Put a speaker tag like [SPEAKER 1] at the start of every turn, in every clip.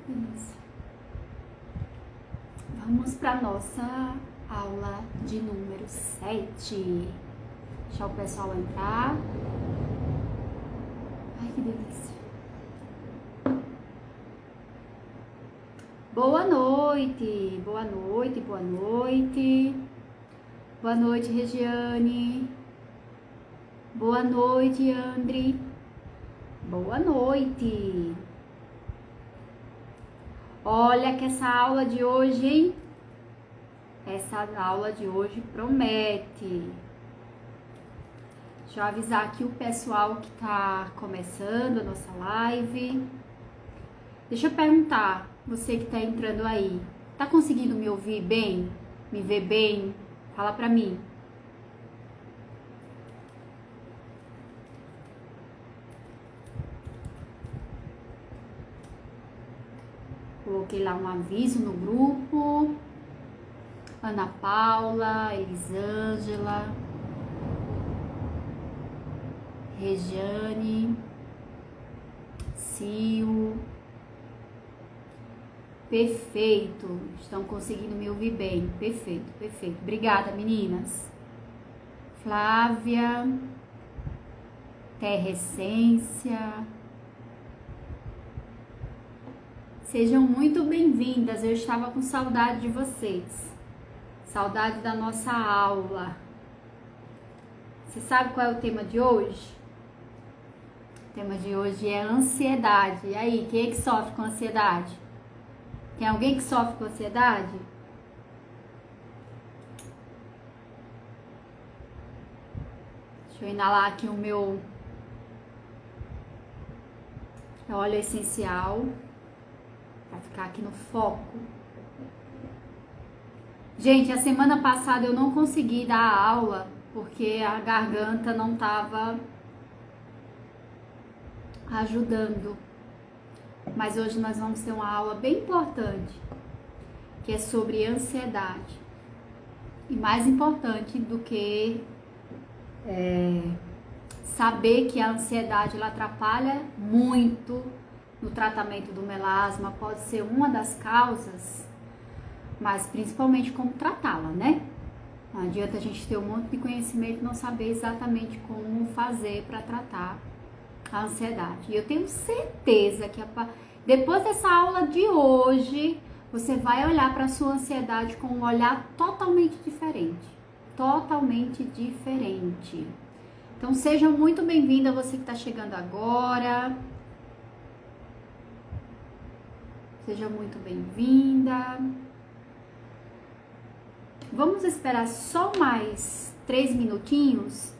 [SPEAKER 1] Isso. Vamos para nossa aula de número 7. Deixa o pessoal entrar. Ai, que delícia. Boa noite, boa noite, boa noite. Boa noite, Regiane. Boa noite, Andri. Boa noite. Olha que essa aula de hoje, hein? Essa aula de hoje promete. Deixa eu avisar aqui o pessoal que tá começando a nossa live. Deixa eu perguntar, você que tá entrando aí, tá conseguindo me ouvir bem? Me ver bem? Fala pra mim. Coloquei lá um aviso no grupo. Ana Paula, Elisângela, Regiane, Cio. Perfeito. Estão conseguindo me ouvir bem. Perfeito, perfeito. Obrigada, meninas. Flávia, Terra Essência. Sejam muito bem-vindas. Eu estava com saudade de vocês. Saudade da nossa aula. Você sabe qual é o tema de hoje? O tema de hoje é ansiedade. E aí, quem é que sofre com ansiedade? Tem alguém que sofre com ansiedade? Deixa eu inalar aqui o meu óleo essencial. Pra ficar aqui no foco. Gente, a semana passada eu não consegui dar a aula porque a garganta não tava ajudando. Mas hoje nós vamos ter uma aula bem importante, que é sobre ansiedade. E mais importante do que saber que a ansiedade ela atrapalha muito no tratamento do melasma, pode ser uma das causas, mas principalmente como tratá-la, né? Não adianta a gente ter um monte de conhecimento e não saber exatamente como fazer para tratar a ansiedade. E eu tenho certeza que depois dessa aula de hoje, você vai olhar para a sua ansiedade com um olhar totalmente diferente. Totalmente diferente. Então, seja muito bem-vinda você que está chegando agora. Seja muito bem-vinda. Vamos esperar só mais 3 minutinhos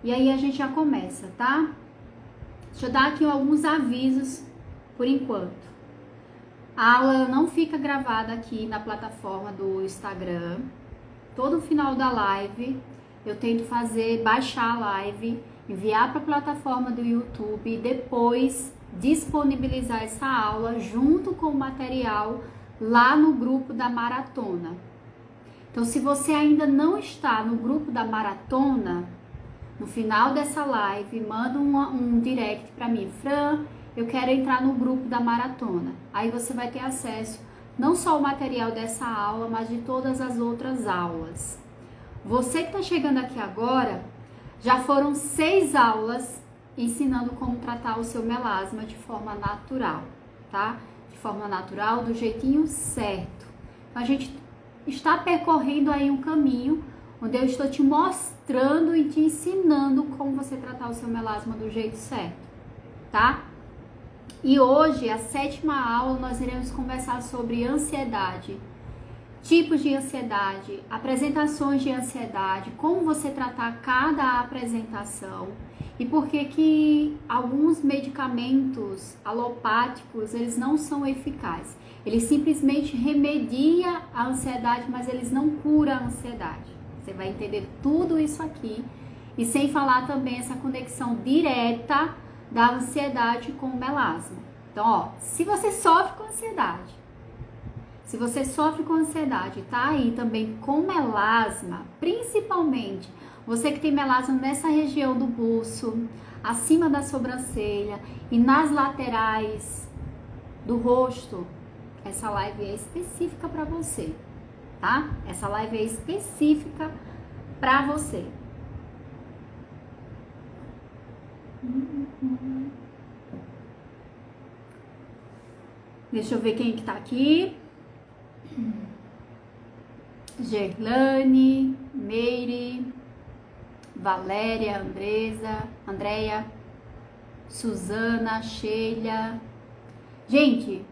[SPEAKER 1] e aí a gente já começa, tá? Deixa eu dar aqui alguns avisos por enquanto. A aula não fica gravada aqui na plataforma do Instagram. Todo final da live eu tento baixar a live, enviar para a plataforma do YouTube e depois disponibilizar essa aula junto com o material lá no grupo da maratona. Então, se você ainda não está no grupo da maratona, no final dessa live, manda um direct para mim, Fran, eu quero entrar no grupo da maratona. Aí você vai ter acesso não só ao material dessa aula, mas de todas as outras aulas. Você que está chegando aqui agora, já foram 6 aulas ensinando como tratar o seu melasma de forma natural, tá? De forma natural, do jeitinho certo. Então, a gente está percorrendo aí um caminho onde eu estou te mostrando e te ensinando como você tratar o seu melasma do jeito certo, tá? E hoje, a 7ª aula, nós iremos conversar sobre ansiedade, tipos de ansiedade, apresentações de ansiedade, como você tratar cada apresentação e por que alguns medicamentos alopáticos, eles não são eficazes. Eles simplesmente remediam a ansiedade, mas eles não curam a ansiedade. Você vai entender tudo isso aqui e sem falar também essa conexão direta da ansiedade com o melasma. Então, ó, se você sofre com ansiedade, tá aí também com melasma, principalmente você que tem melasma nessa região do buço, acima da sobrancelha e nas laterais do rosto, essa live é específica para você, tá? Essa live é específica para você. Deixa eu ver quem que tá aqui. Gerlane, Meire, Valéria, Andréia, Suzana, Sheila. Gente,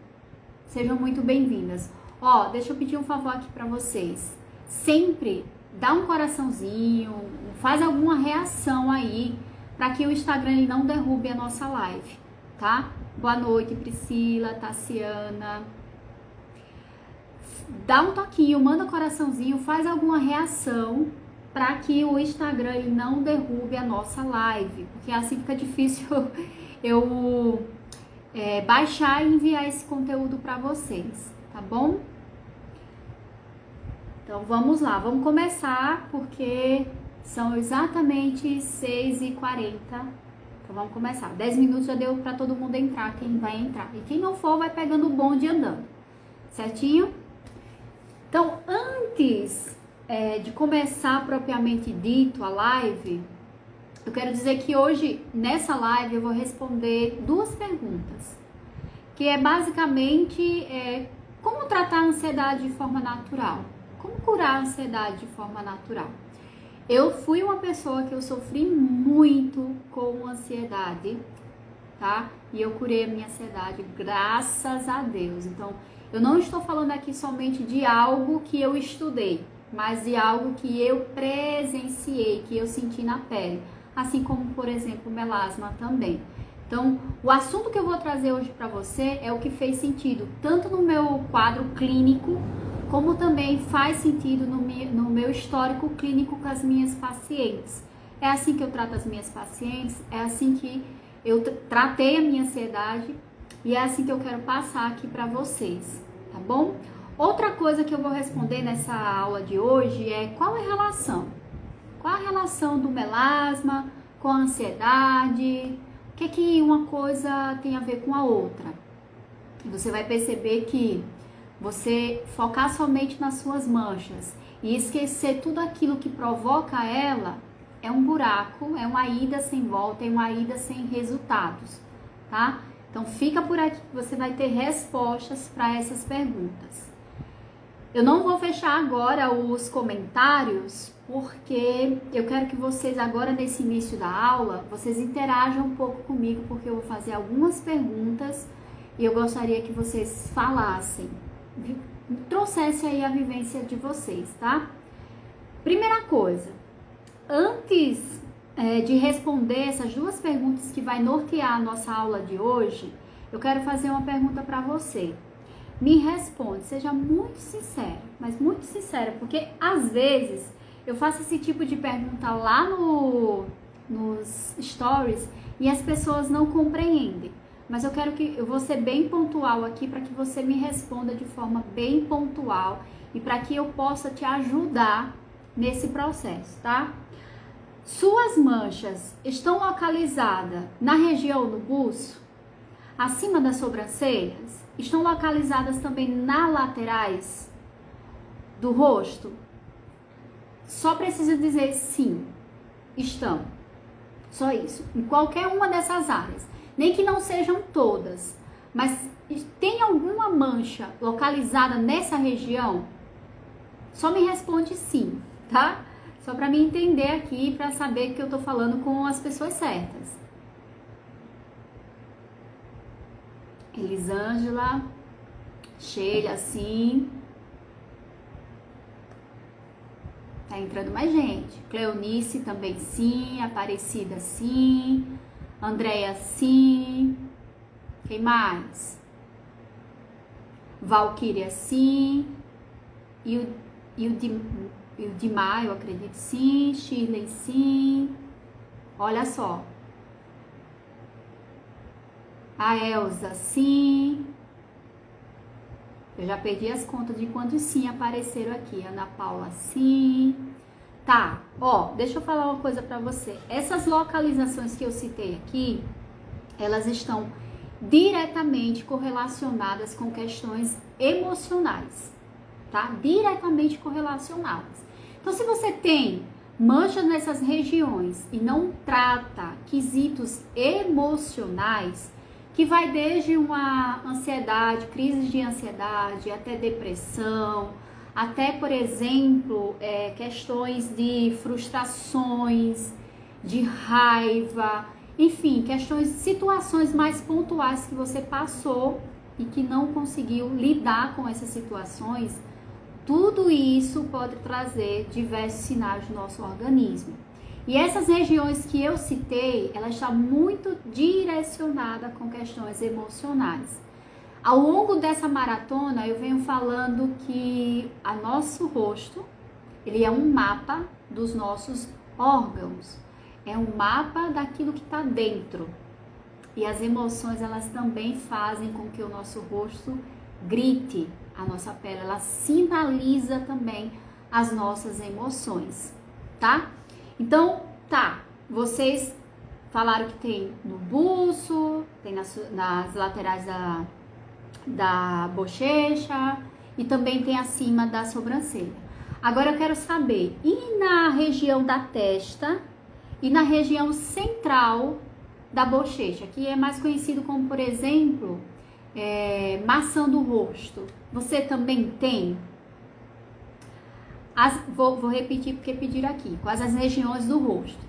[SPEAKER 1] sejam muito bem-vindas. Ó, deixa eu pedir um favor aqui pra vocês. Sempre dá um coraçãozinho, faz alguma reação aí, para que o Instagram ele não derrube a nossa live, tá? Boa noite, Priscila, Tassiana. Dá um toquinho, manda um coraçãozinho, faz alguma reação para que o Instagram ele não derrube a nossa live, porque assim fica difícil eu baixar e enviar esse conteúdo para vocês, tá bom? Então vamos lá, vamos começar porque são exatamente 6h40. Então vamos começar. 10 minutos já deu para todo mundo entrar, quem vai entrar. E quem não for vai pegando o bonde andando, certinho? Então antes de começar propriamente dito a live, eu quero dizer que hoje nessa live eu vou responder 2 perguntas, que é basicamente como tratar a ansiedade de forma natural, como curar a ansiedade de forma natural. Eu fui uma pessoa que eu sofri muito com ansiedade, tá? E eu curei a minha ansiedade, graças a Deus. Então, eu não estou falando aqui somente de algo que eu estudei, mas de algo que eu presenciei, que eu senti na pele. Assim como, por exemplo, o melasma também. Então, o assunto que eu vou trazer hoje para você é o que fez sentido, tanto no meu quadro clínico, como também faz sentido no meu histórico clínico com as minhas pacientes. É assim que eu trato as minhas pacientes, é assim que eu tratei a minha ansiedade e é assim que eu quero passar aqui para vocês, tá bom? Outra coisa que eu vou responder nessa aula de hoje é qual é a relação? Qual a relação do melasma com a ansiedade? O que uma coisa tem a ver com a outra? Você vai perceber que você focar somente nas suas manchas e esquecer tudo aquilo que provoca ela é um buraco, é uma ida sem volta, é uma ida sem resultados, tá? Então fica por aqui que você vai ter respostas para essas perguntas. Eu não vou fechar agora os comentários, porque eu quero que vocês agora nesse início da aula, vocês interajam um pouco comigo, porque eu vou fazer algumas perguntas e eu gostaria que vocês falassem, trouxessem aí a vivência de vocês, tá? Primeira coisa, antes de responder essas 2 perguntas que vai nortear a nossa aula de hoje, eu quero fazer uma pergunta para você. Me responde, seja muito sincera, mas muito sincera, porque às vezes eu faço esse tipo de pergunta lá nos stories e as pessoas não compreendem. Mas eu vou ser bem pontual aqui para que você me responda de forma bem pontual e para que eu possa te ajudar nesse processo, tá? Suas manchas estão localizadas na região do buço, acima das sobrancelhas? Estão localizadas também nas laterais do rosto? Só preciso dizer sim, estão. Só isso. Em qualquer uma dessas áreas. Nem que não sejam todas. Mas tem alguma mancha localizada nessa região? Só me responde sim, tá? Só para me entender aqui, para saber que eu tô falando com as pessoas certas. Elisângela, Sheila, sim. Tá entrando mais gente. Cleonice também sim. Aparecida sim. Andréia sim. Quem mais? Valquíria sim. E o Dimar, eu acredito sim. Shirley sim. Olha só. A Elza, sim. Eu já perdi as contas de quantos sim apareceram aqui. Ana Paula, sim. Tá, ó, deixa eu falar uma coisa pra você. Essas localizações que eu citei aqui, elas estão diretamente correlacionadas com questões emocionais, tá? Diretamente correlacionadas. Então, se você tem manchas nessas regiões e não trata quesitos emocionais, que vai desde uma ansiedade, crise de ansiedade, até depressão, até, por exemplo, questões de frustrações, de raiva, enfim, questões, situações mais pontuais que você passou e que não conseguiu lidar com essas situações, tudo isso pode trazer diversos sinais do nosso organismo. E essas regiões que eu citei, ela está muito direcionada com questões emocionais. Ao longo dessa maratona, eu venho falando que o nosso rosto, ele é um mapa dos nossos órgãos. É um mapa daquilo que está dentro. E as emoções, elas também fazem com que o nosso rosto grite. A nossa pele, ela sinaliza também as nossas emoções, tá? Então, vocês falaram que tem no buço, tem nas laterais da bochecha e também tem acima da sobrancelha. Agora eu quero saber, e na região da testa e na região central da bochecha, que é mais conhecido como, por exemplo, maçã do rosto, você também tem? Vou repetir porque pediram aqui. Quais as regiões do rosto?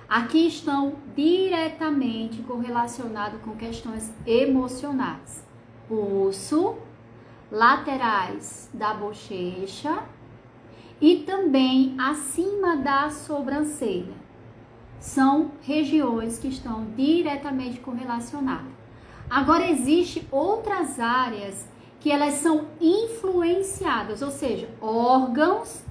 [SPEAKER 1] Aqui estão diretamente correlacionados com questões emocionais. Pulso, laterais da bochecha e também acima da sobrancelha. São regiões que estão diretamente correlacionadas. Agora, existem outras áreas que elas são influenciadas, ou seja, órgãos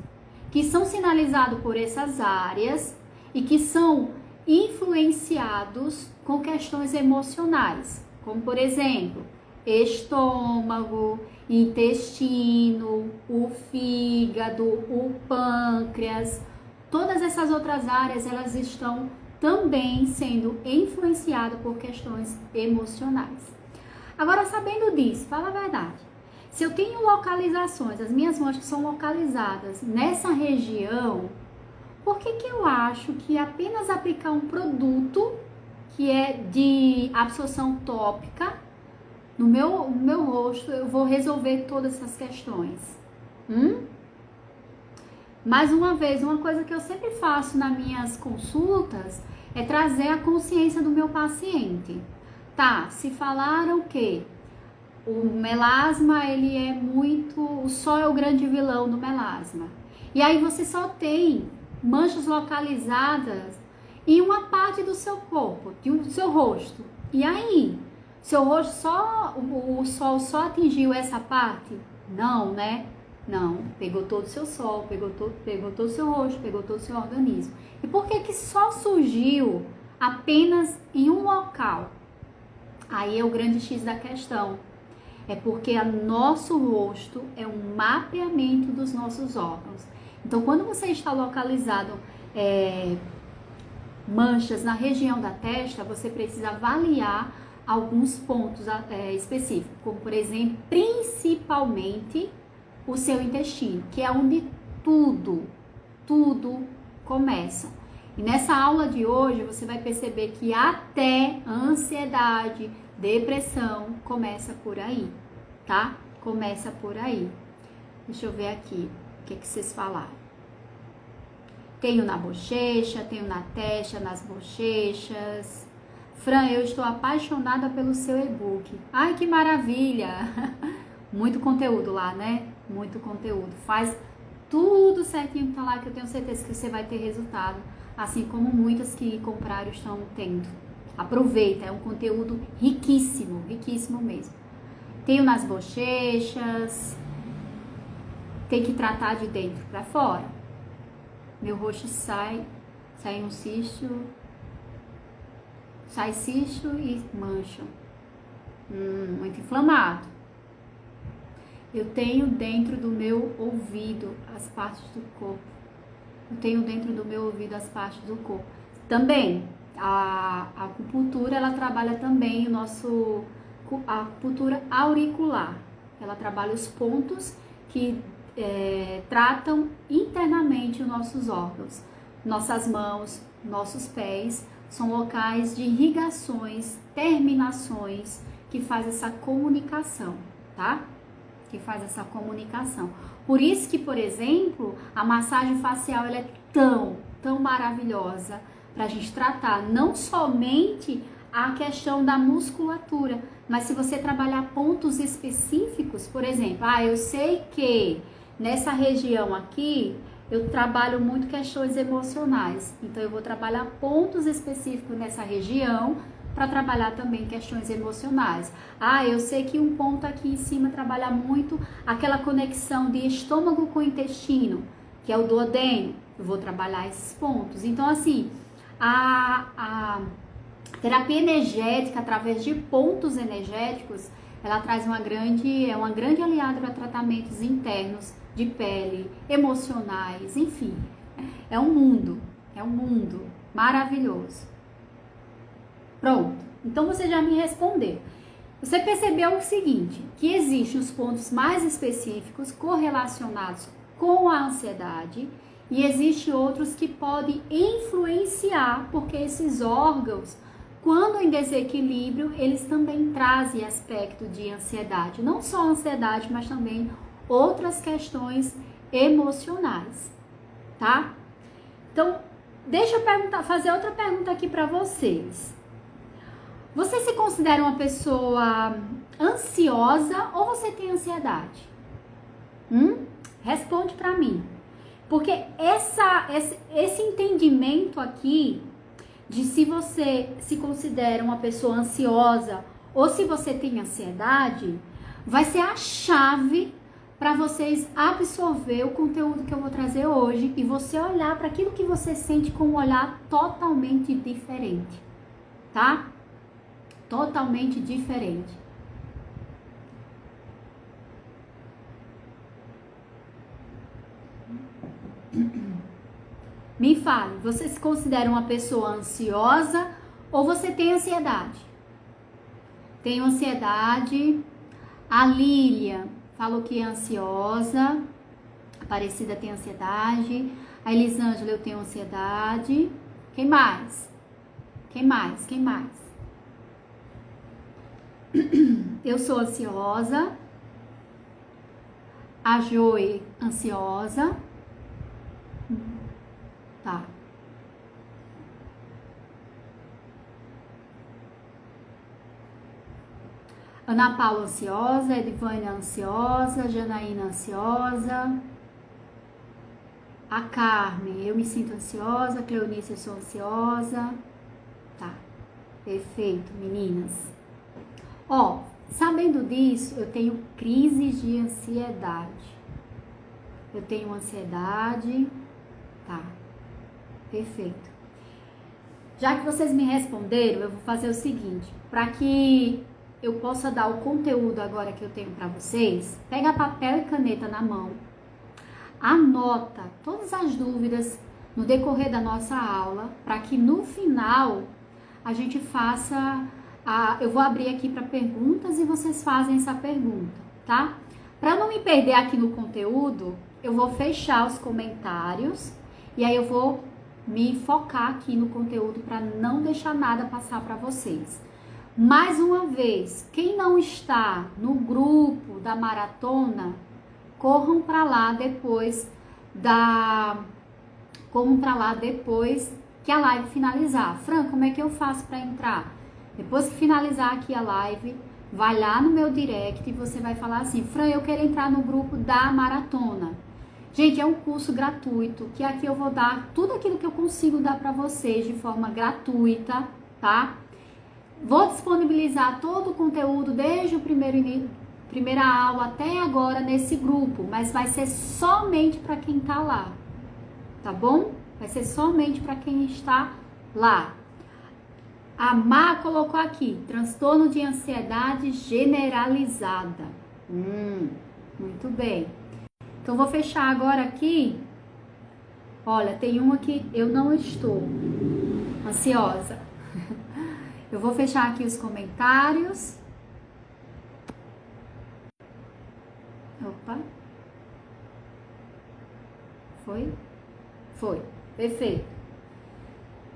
[SPEAKER 1] que são sinalizados por essas áreas e que são influenciados com questões emocionais, como, por exemplo, estômago, intestino, o fígado, o pâncreas. Todas essas outras áreas, elas estão também sendo influenciadas por questões emocionais. Agora, sabendo disso, fala a verdade. Se eu tenho localizações, as minhas manchas são localizadas nessa região, por que eu acho que apenas aplicar um produto que é de absorção tópica no meu rosto, eu vou resolver todas essas questões? Mais uma vez, uma coisa que eu sempre faço nas minhas consultas é trazer a consciência do meu paciente. Tá, se falaram que o melasma, ele é muito... O sol é o grande vilão do melasma. E aí você só tem manchas localizadas em uma parte do seu corpo, do seu rosto. E aí? Seu rosto o sol só atingiu essa parte? Não, né? Não, pegou todo o seu sol, pegou todo o seu rosto, pegou todo o seu organismo. E por que só surgiu apenas em um local? Aí é o grande X da questão. É porque o nosso rosto é um mapeamento dos nossos órgãos. Então, quando você está localizado manchas na região da testa, você precisa avaliar alguns pontos específicos, como, por exemplo, principalmente o seu intestino, que é onde tudo começa. E nessa aula de hoje, você vai perceber que até ansiedade, depressão começa por aí, tá? Começa por aí. Deixa eu ver aqui o que vocês falaram. Tenho na bochecha, tenho na testa, nas bochechas. Fran, eu estou apaixonada pelo seu e-book. Ai, que maravilha! Muito conteúdo lá, né? Muito conteúdo. Faz tudo certinho que tá lá, que eu tenho certeza que você vai ter resultado, assim como muitas que compraram estão tendo. Aproveita, é um conteúdo riquíssimo, riquíssimo mesmo. Tenho nas bochechas, tem que tratar de dentro para fora. Meu rosto sai um cisto, sai cisto e mancha. Muito inflamado. Eu tenho dentro do meu ouvido as partes do corpo. Eu tenho dentro do meu ouvido as partes do corpo. Também, a acupuntura, ela trabalha também o nosso acupuntura auricular. Ela trabalha os pontos que tratam internamente os nossos órgãos. Nossas mãos, nossos pés são locais de irrigações, terminações que faz essa comunicação, tá? Que faz essa comunicação. Por isso que, por exemplo, a massagem facial ela é tão maravilhosa para a gente tratar não somente a questão da musculatura, mas se você trabalhar pontos específicos, por exemplo, eu sei que nessa região aqui eu trabalho muito questões emocionais, então eu vou trabalhar pontos específicos nessa região para trabalhar também questões emocionais. Eu sei que um ponto aqui em cima trabalha muito aquela conexão de estômago com intestino, que é o duodeno. Eu vou trabalhar esses pontos. Então, assim, a terapia energética, através de pontos energéticos, ela traz uma grande aliada para tratamentos internos, de pele, emocionais, enfim. É um mundo maravilhoso. Pronto, então você já me respondeu. Você percebeu o seguinte, que existem os pontos mais específicos correlacionados com a ansiedade e existem outros que podem influenciar, porque esses órgãos, quando em desequilíbrio, eles também trazem aspecto de ansiedade. Não só ansiedade, mas também outras questões emocionais, tá? Então, deixa eu fazer outra pergunta aqui para vocês. Você se considera uma pessoa ansiosa ou você tem ansiedade? Responde para mim. Porque esse entendimento aqui de se você se considera uma pessoa ansiosa ou se você tem ansiedade, vai ser a chave para vocês absorver o conteúdo que eu vou trazer hoje e você olhar para aquilo que você sente com um olhar totalmente diferente, tá? Totalmente diferente. Me fale, você se considera uma pessoa ansiosa ou você tem ansiedade? Tenho ansiedade. A Lília falou que é ansiosa. A Aparecida tem ansiedade. A Elisângela, eu tenho ansiedade. Quem mais? Eu sou ansiosa. A Joy, ansiosa. Tá. Ana Paula ansiosa, Edivânia ansiosa, Janaína ansiosa. A Carmen, eu me sinto ansiosa. Cleonice, eu sou ansiosa. Tá. Perfeito, meninas. Sabendo disso, eu tenho crises de ansiedade. Eu tenho ansiedade. Tá. Perfeito. Já que vocês me responderam, eu vou fazer o seguinte, para que eu possa dar o conteúdo agora que eu tenho para vocês, pega papel e caneta na mão, anota todas as dúvidas no decorrer da nossa aula, para que no final a gente faça, eu vou abrir aqui para perguntas e vocês fazem essa pergunta, tá? Para não me perder aqui no conteúdo, eu vou fechar os comentários e aí eu vou me focar aqui no conteúdo para não deixar nada passar para vocês. Mais uma vez, quem não está no grupo da maratona, corram para lá depois que a live finalizar. Fran, como é que eu faço para entrar? Depois que finalizar aqui a live, vai lá no meu direct e você vai falar assim: Fran, eu quero entrar no grupo da maratona. Gente, é um curso gratuito, que aqui eu vou dar tudo aquilo que eu consigo dar para vocês de forma gratuita, tá? Vou disponibilizar todo o conteúdo desde o primeira aula até agora nesse grupo, mas vai ser somente para quem tá lá, tá bom? Vai ser somente para quem está lá. A Má colocou aqui, transtorno de ansiedade generalizada. Muito bem. Então, vou fechar agora aqui. Olha, tem uma que eu não estou ansiosa. Eu vou fechar aqui os comentários. Opa. Foi? Foi. Perfeito.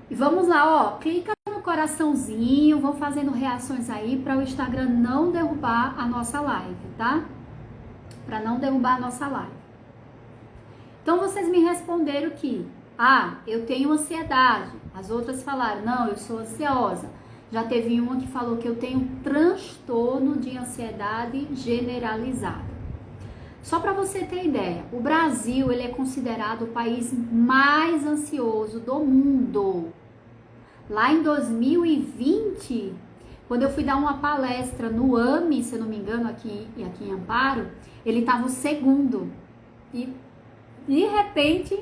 [SPEAKER 1] E vamos lá, ó. Clica no coraçãozinho, vão fazendo reações aí para o Instagram não derrubar a nossa live, tá? Para não derrubar a nossa live. Então vocês me responderam que, eu tenho ansiedade. As outras falaram, não, eu sou ansiosa. Já teve uma que falou que eu tenho transtorno de ansiedade generalizada. Só para você ter ideia, o Brasil ele é considerado o país mais ansioso do mundo. Lá em 2020, quando eu fui dar uma palestra no AME, se eu não me engano, aqui em Amparo, ele estava o segundo. E de repente,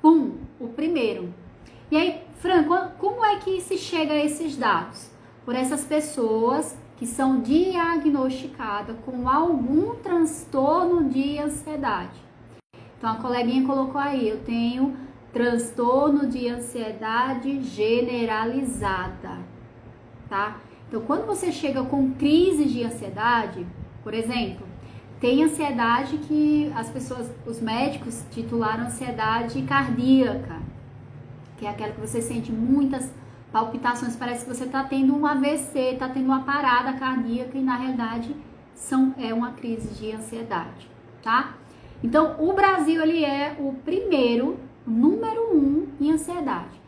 [SPEAKER 1] pum, o primeiro. E aí, Fran, como é que se chega a esses dados? Por essas pessoas que são diagnosticadas com algum transtorno de ansiedade. Então, a coleguinha colocou aí, eu tenho transtorno de ansiedade generalizada, tá? Então, quando você chega com crises de ansiedade, por exemplo, tem ansiedade que os médicos titularam ansiedade cardíaca, que é aquela que você sente muitas palpitações, parece que você está tendo um AVC, está tendo uma parada cardíaca e na realidade é uma crise de ansiedade, tá? Então, o Brasil ele é o número 1 em ansiedade.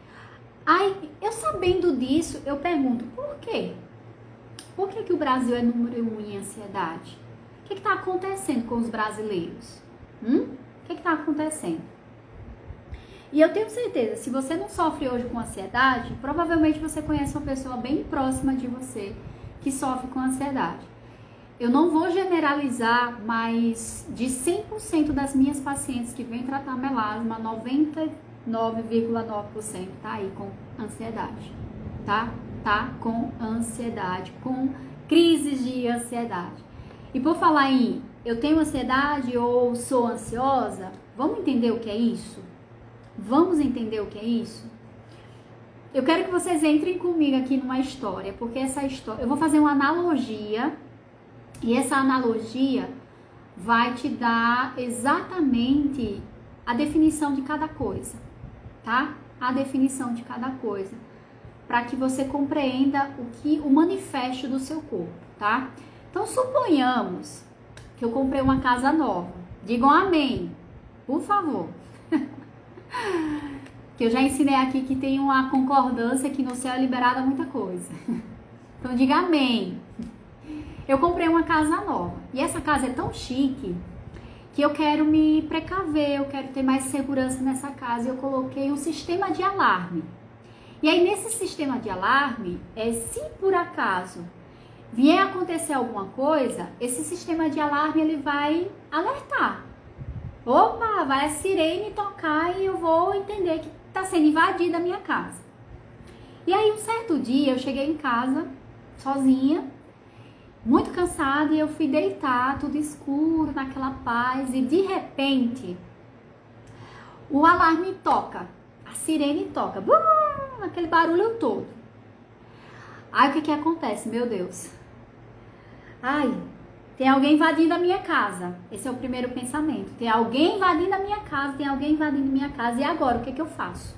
[SPEAKER 1] Aí, eu sabendo disso, eu pergunto, por quê? Por que o Brasil é número 1 em ansiedade? O que está acontecendo com os brasileiros? O que está acontecendo? E eu tenho certeza, se você não sofre hoje com ansiedade, provavelmente você conhece uma pessoa bem próxima de você que sofre com ansiedade. Eu não vou generalizar, mas de 100% das minhas pacientes que vêm tratar melasma, 99,9% tá aí com ansiedade, tá? Tá com ansiedade, com crises de ansiedade. E por falar em eu tenho ansiedade ou sou ansiosa, vamos entender o que é isso? Vamos entender o que é isso? Eu quero que vocês entrem comigo aqui numa história, porque essa história, eu vou fazer uma analogia, e essa analogia vai te dar exatamente a definição de cada coisa, tá? A definição de cada coisa, para que você compreenda o manifesto do seu corpo, tá? Então, suponhamos que eu comprei uma casa nova. Digam amém, por favor. Que eu já ensinei aqui que tem uma concordância que no céu é liberada muita coisa. Então diga amém. Eu comprei uma casa nova. E essa casa é tão chique que eu quero me precaver, eu quero ter mais segurança nessa casa. E eu coloquei um sistema de alarme. E aí nesse sistema de alarme, se por acaso vier acontecer alguma coisa, esse sistema de alarme ele vai alertar. Opa, vai a sirene tocar e eu vou entender que está sendo invadida a minha casa. E aí um certo dia eu cheguei em casa sozinha, muito cansada, e eu fui deitar, tudo escuro, naquela paz, e de repente o alarme toca, a sirene toca, aquele barulho todo. Aí o que acontece, meu Deus? Tem alguém invadindo a minha casa. Esse é o primeiro pensamento. Tem alguém invadindo a minha casa, tem alguém invadindo a minha casa. E agora, o que eu faço?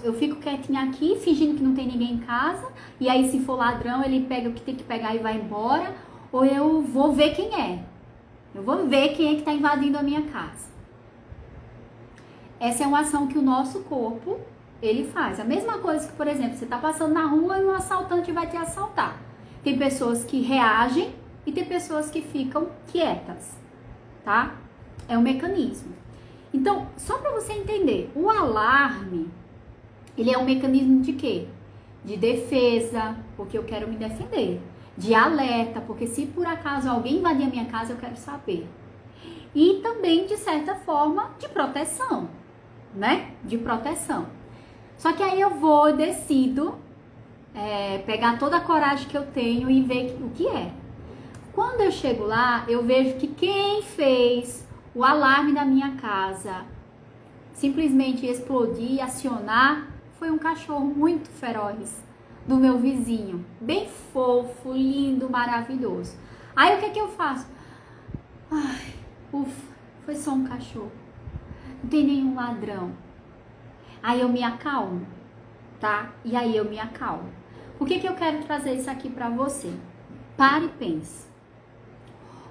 [SPEAKER 1] Eu fico quietinha aqui, fingindo que não tem ninguém em casa. E aí, se for ladrão, ele pega o que tem que pegar e vai embora. Ou eu vou ver quem é. Eu vou ver quem é que está invadindo a minha casa. Essa é uma ação que o nosso corpo, ele faz. A mesma coisa que, por exemplo, você está passando na rua e um assaltante vai te assaltar. Tem pessoas que reagem e tem pessoas que ficam quietas, tá? É um mecanismo. Então, só para você entender, o alarme, ele é um mecanismo de quê? De defesa, porque eu quero me defender. De alerta, porque se por acaso alguém invadir a minha casa, eu quero saber. E também, de certa forma, de proteção, né? De proteção. Só que aí eu decido pegar toda a coragem que eu tenho e ver o que é. Quando eu chego lá, eu vejo que quem fez o alarme da minha casa simplesmente explodir e acionar foi um cachorro muito feroz do meu vizinho. Bem fofo, lindo, maravilhoso. Aí o que eu faço? Ai, ufa, foi só um cachorro. Não tem nenhum ladrão. Aí eu me acalmo, tá? E aí eu me acalmo. Por que eu quero trazer isso aqui pra você? Pare e pense.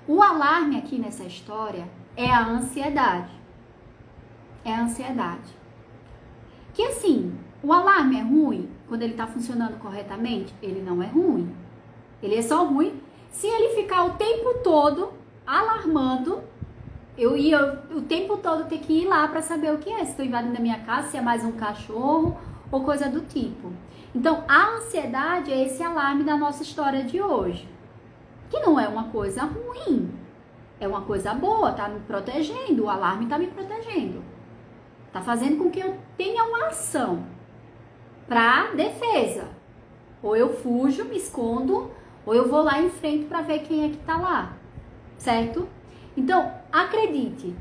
[SPEAKER 1] O alarme aqui nessa história é a ansiedade. É a ansiedade. Que assim, o alarme é ruim quando ele tá funcionando corretamente? Ele não é ruim. Ele é só ruim se ele ficar o tempo todo alarmando. Eu ia o tempo todo ter que ir lá para saber o que é. Se estou invadindo a minha casa, se é mais um cachorro ou coisa do tipo. Então, a ansiedade é esse alarme da nossa história de hoje. Que não é uma coisa ruim. É uma coisa boa, tá me protegendo. O alarme tá me protegendo. Tá fazendo com que eu tenha uma ação para defesa. Ou eu fujo, me escondo, ou eu vou lá em frente para ver quem é que tá lá. Certo? Então, acredite,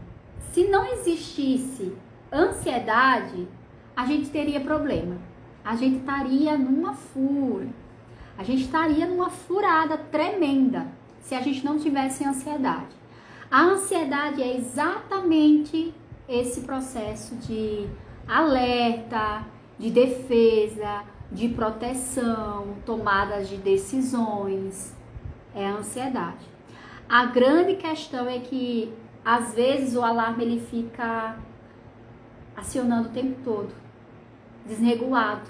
[SPEAKER 1] se não existisse ansiedade, a gente teria problema. A gente estaria numa fúria. A gente estaria numa furada tremenda se a gente não tivesse ansiedade. A ansiedade é exatamente esse processo de alerta, de defesa, de proteção, tomadas de decisões. É a ansiedade. A grande questão é que, às vezes, o alarme ele fica acionando o tempo todo. Desregulado.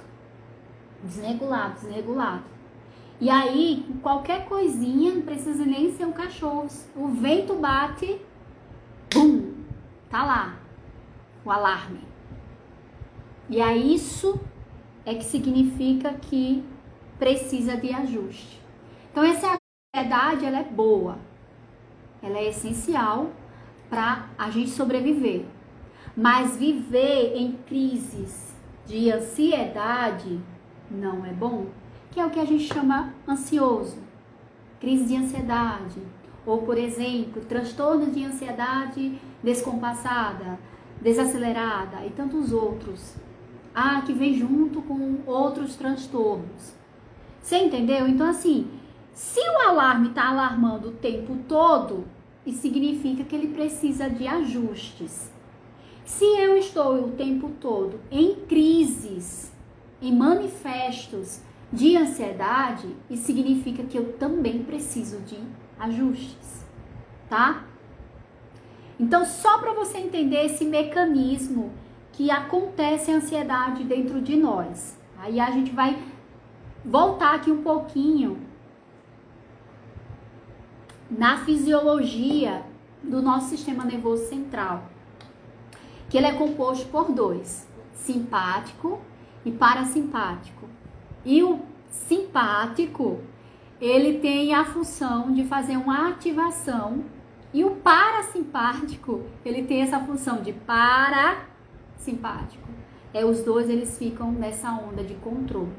[SPEAKER 1] E aí, qualquer coisinha, não precisa nem ser um cachorro. O vento bate, bum, tá lá, o alarme. E aí, isso é que significa que precisa de ajuste. Então, essa ansiedade, ela é boa. Ela é essencial para a gente sobreviver. Mas viver em crises de ansiedade não é bom. Que é o que a gente chama ansioso. Crise de ansiedade. Ou, por exemplo, transtorno de ansiedade descompassada, desacelerada e tantos outros. Que vem junto com outros transtornos. Você entendeu? Então, assim, se o alarme está alarmando o tempo todo, isso significa que ele precisa de ajustes. Se eu estou o tempo todo em crises, em manifestos de ansiedade, isso significa que eu também preciso de ajustes, tá? Então, só para você entender esse mecanismo que acontece a ansiedade dentro de nós. Aí a gente vai voltar aqui um pouquinho na fisiologia do nosso sistema nervoso central, que ele é composto por dois, simpático e parasimpático. E o simpático, ele tem a função de fazer uma ativação, e o parasimpático, ele tem essa função de parasimpático. Os dois, eles ficam nessa onda de controle.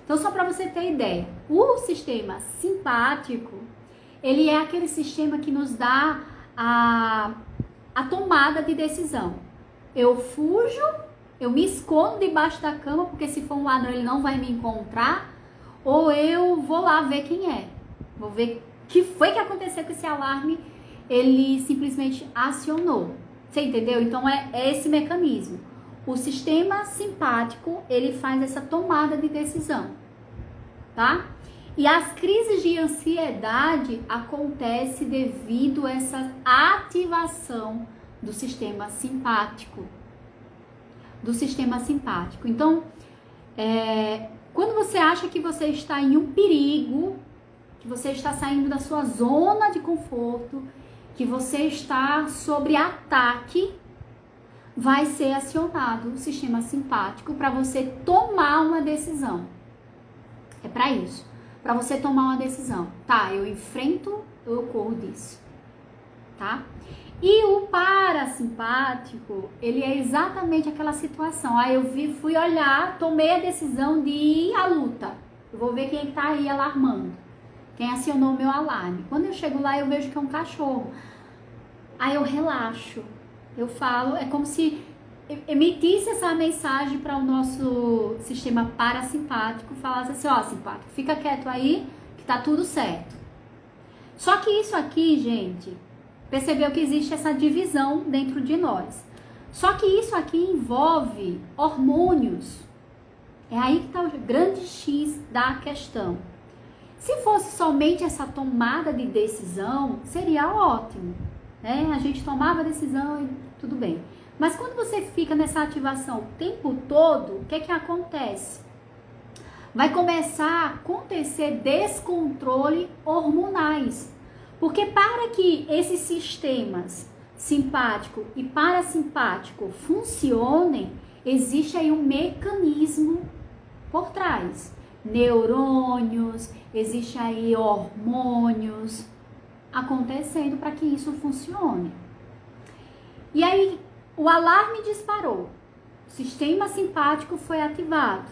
[SPEAKER 1] Então, só para você ter ideia, o sistema simpático, ele é aquele sistema que nos dá a tomada de decisão. Eu fujo, eu me escondo debaixo da cama, porque se for um ladrão ele não vai me encontrar, ou eu vou lá ver quem é. Vou ver o que foi que aconteceu com esse alarme, ele simplesmente acionou. Você entendeu? Então é esse mecanismo. O sistema simpático, ele faz essa tomada de decisão, tá? E as crises de ansiedade acontecem devido a essa ativação do sistema simpático. Então, quando você acha que você está em um perigo, que você está saindo da sua zona de conforto, que você está sob ataque, vai ser acionado o sistema simpático para você tomar uma decisão. É para isso. Para você tomar uma decisão. Tá, eu enfrento, eu corro disso. Tá? E o parasimpático, ele é exatamente aquela situação. Aí eu fui olhar, tomei a decisão de ir à luta. Eu vou ver quem tá aí alarmando. Quem acionou o meu alarme. Quando eu chego lá, eu vejo que é um cachorro. Aí eu relaxo. Eu falo, é como se emitisse essa mensagem para o nosso sistema parasimpático, falasse assim, ó, simpático, fica quieto aí, que tá tudo certo. Só que isso aqui, gente, Percebeu que existe essa divisão dentro de nós. Só que isso aqui envolve hormônios. É aí que está o grande X da questão. Se fosse somente essa tomada de decisão, seria ótimo, né? A gente tomava a decisão e tudo bem. Mas quando você fica nessa ativação o tempo todo, o que é que acontece? Vai começar a acontecer descontrole hormonais. Porque para que esses sistemas simpático e parasimpático funcionem, existe aí um mecanismo por trás. Neurônios, existe aí hormônios acontecendo para que isso funcione. E aí o alarme disparou, o sistema simpático foi ativado.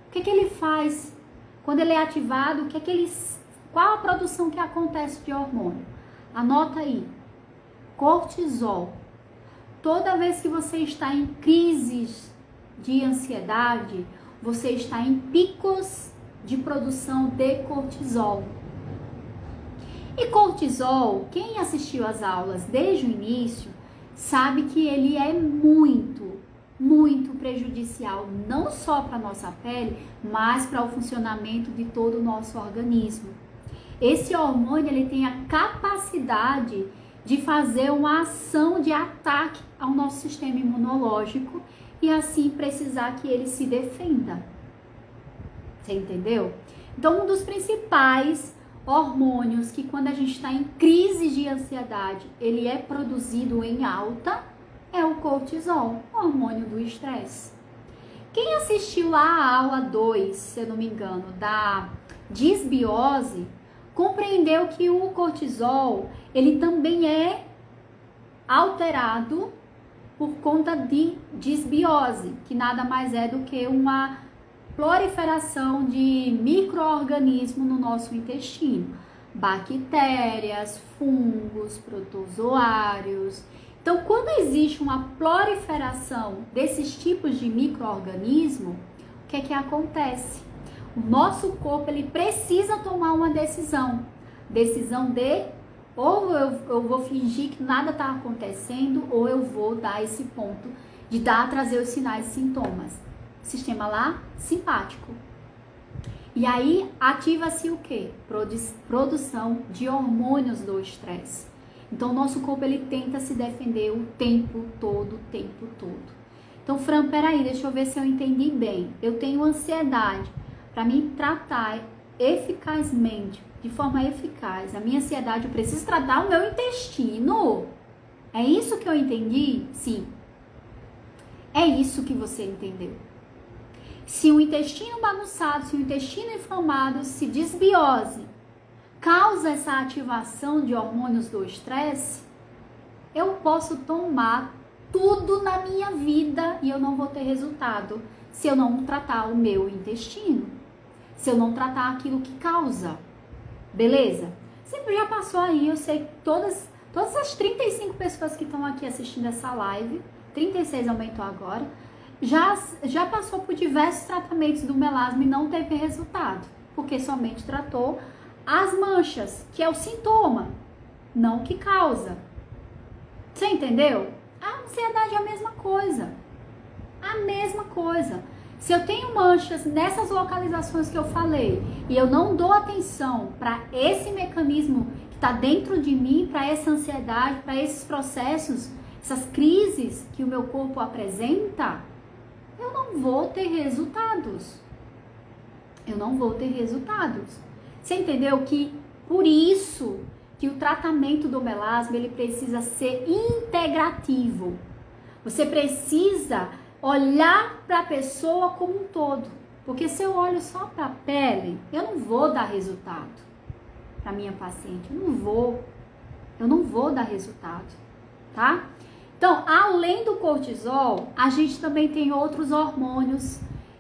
[SPEAKER 1] O que ele faz quando ele é ativado? Qual a produção que acontece de hormônio? Anota aí, cortisol. Toda vez que você está em crises de ansiedade, você está em picos de produção de cortisol. E cortisol, quem assistiu às aulas desde o início, sabe que ele é muito prejudicial, não só para a nossa pele, mas para o funcionamento de todo o nosso organismo. Esse hormônio, ele tem a capacidade de fazer uma ação de ataque ao nosso sistema imunológico e assim precisar que ele se defenda. Você entendeu? Então, um dos principais hormônios que quando a gente está em crise de ansiedade, ele é produzido em alta, é o cortisol, o hormônio do estresse. Quem assistiu lá a aula 2, se eu não me engano, da disbiose, compreendeu que o cortisol, ele também é alterado por conta de disbiose, que nada mais é do que uma proliferação de micro-organismos no nosso intestino. Bactérias, fungos, protozoários. Então, quando existe uma proliferação desses tipos de micro-organismo, o que é que acontece? O nosso corpo, ele precisa tomar uma decisão. Decisão de, ou eu vou fingir que nada está acontecendo, ou eu vou dar esse ponto de trazer os sinais e sintomas. Sistema lá, simpático. E aí, ativa-se o quê? Produção de hormônios do estresse. Então, o nosso corpo, ele tenta se defender o tempo todo. Então, Fran, peraí, deixa eu ver se eu entendi bem. Eu tenho ansiedade. Para mim tratar eficazmente, de forma eficaz, a minha ansiedade, eu preciso tratar o meu intestino. É isso que eu entendi? Sim. É isso que você entendeu. Se o intestino bagunçado, se o intestino inflamado, se disbiose, causa essa ativação de hormônios do estresse, eu posso tomar tudo na minha vida e eu não vou ter resultado se eu não tratar o meu intestino, se eu não tratar aquilo que causa, beleza? Sempre já passou aí, eu sei que todas as 35 pessoas que estão aqui assistindo essa live, 36 aumentou agora, já passou por diversos tratamentos do melasma e não teve resultado, porque somente tratou as manchas, que é o sintoma, não o que causa. Você entendeu? A ansiedade é a mesma coisa. A mesma coisa. Se eu tenho manchas nessas localizações que eu falei e eu não dou atenção para esse mecanismo que está dentro de mim, para essa ansiedade, para esses processos, essas crises que o meu corpo apresenta, eu não vou ter resultados. Eu não vou ter resultados. Você entendeu que por isso que o tratamento do melasma, ele precisa ser integrativo. Você precisa olhar para a pessoa como um todo. Porque se eu olho só para a pele, eu não vou dar resultado para minha paciente. Eu não vou dar resultado, tá? Então, além do cortisol, a gente também tem outros hormônios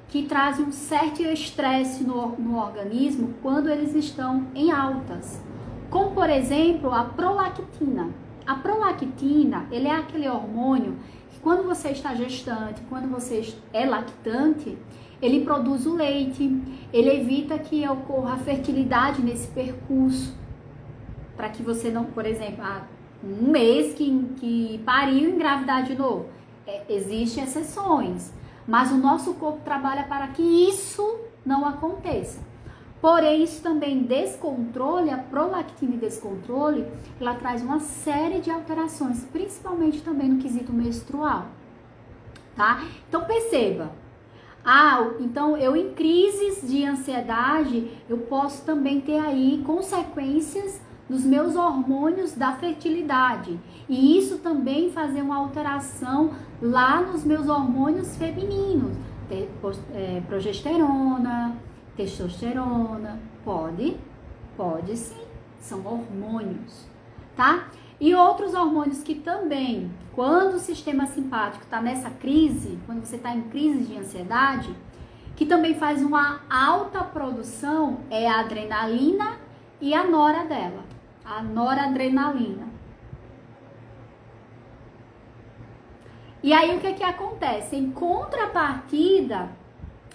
[SPEAKER 1] que trazem um certo estresse no organismo quando eles estão em altas. Como, por exemplo, a prolactina. A prolactina, ele é aquele hormônio que quando você está gestante, quando você é lactante, ele produz o leite, ele evita que ocorra a fertilidade nesse percurso, para que você não, por exemplo, um mês que pariu, engravidar de novo. Existem exceções, mas o nosso corpo trabalha para que isso não aconteça. Porém, isso também descontrole, a prolactina e descontrole, ela traz uma série de alterações, principalmente também no quesito menstrual, tá? Então, perceba. Então eu em crises de ansiedade, eu posso também ter aí consequências nos meus hormônios da fertilidade. E isso também fazer uma alteração lá nos meus hormônios femininos, progesterona, testosterona, pode sim, são hormônios, tá? E outros hormônios que também, quando o sistema simpático está nessa crise, quando você está em crise de ansiedade, que também faz uma alta produção, é a adrenalina e a nora dela, a noradrenalina. E aí o que acontece? Em contrapartida,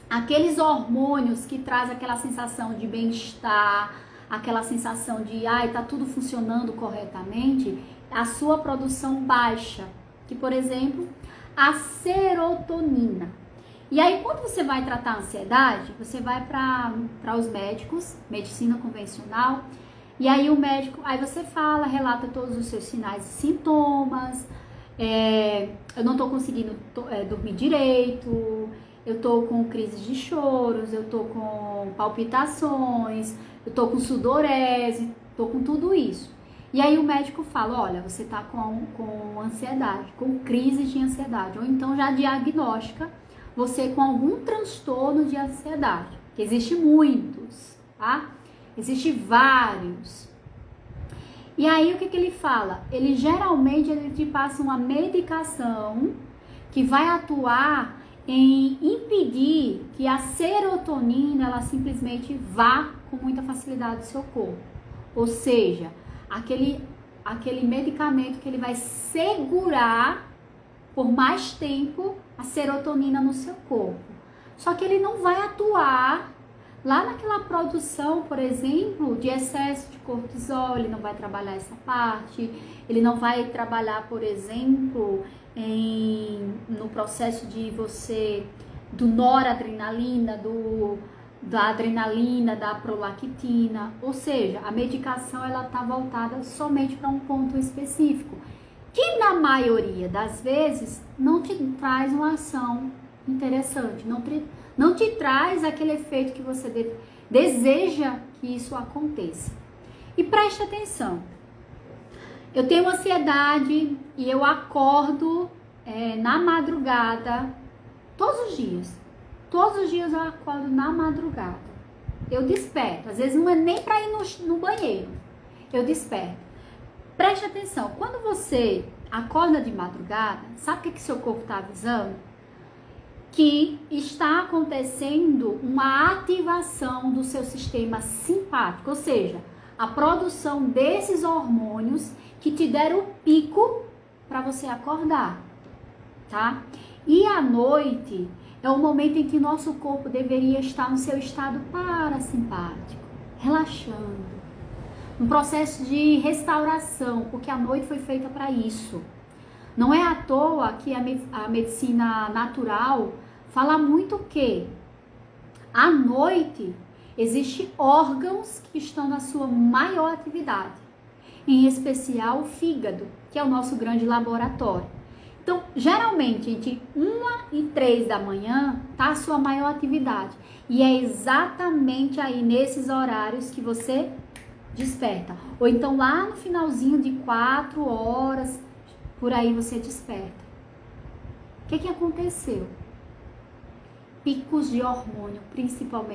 [SPEAKER 1] aqueles hormônios que trazem aquela sensação de bem-estar, aquela sensação de, tá tudo funcionando corretamente, a sua produção baixa, que, por exemplo, a serotonina. E aí, quando você vai tratar a ansiedade, você vai para os médicos, medicina convencional, e aí o médico, aí você fala, relata todos os seus sinais e sintomas, eu não tô conseguindo dormir direito, eu tô com crises de choros, eu tô com palpitações, eu tô com sudorese, tô com tudo isso. E aí o médico fala, olha, você tá com ansiedade, com crise de ansiedade, ou então já diagnostica você com algum transtorno de ansiedade, que existe muitos, tá? Existe vários. E aí o que ele fala? Ele te passa uma medicação que vai atuar em impedir que a serotonina ela simplesmente vá com muita facilidade do seu corpo. Ou seja, aquele medicamento que ele vai segurar por mais tempo a serotonina no seu corpo. Só que ele não vai atuar lá naquela produção, por exemplo, de excesso de cortisol, ele não vai trabalhar essa parte, ele não vai trabalhar, por exemplo, no processo de do noradrenalina, da adrenalina, da prolactina, ou seja, a medicação ela está voltada somente para um ponto específico, que na maioria das vezes não te traz uma ação interessante, não te traz aquele efeito que você deseja que isso aconteça. E preste atenção, eu tenho ansiedade e eu acordo na madrugada, todos os dias eu acordo na madrugada, eu desperto, às vezes não é nem para ir no banheiro, eu desperto. Preste atenção, quando você acorda de madrugada, sabe o que seu corpo está avisando? Que está acontecendo uma ativação do seu sistema simpático, ou seja, a produção desses hormônios que te deram o pico para você acordar, tá? E à noite é o momento em que nosso corpo deveria estar no seu estado parasimpático, relaxando, um processo de restauração, porque a noite foi feita para isso. Não é à toa que a medicina natural fala muito que à noite existem órgãos que estão na sua maior atividade, em especial o fígado, que é o nosso grande laboratório. Então, geralmente, entre 1 e 3 da manhã está a sua maior atividade. E é exatamente aí nesses horários que você desperta. Ou então lá no finalzinho de 4 horas, por aí você desperta. O que aconteceu? Picos de hormônio, principalmente.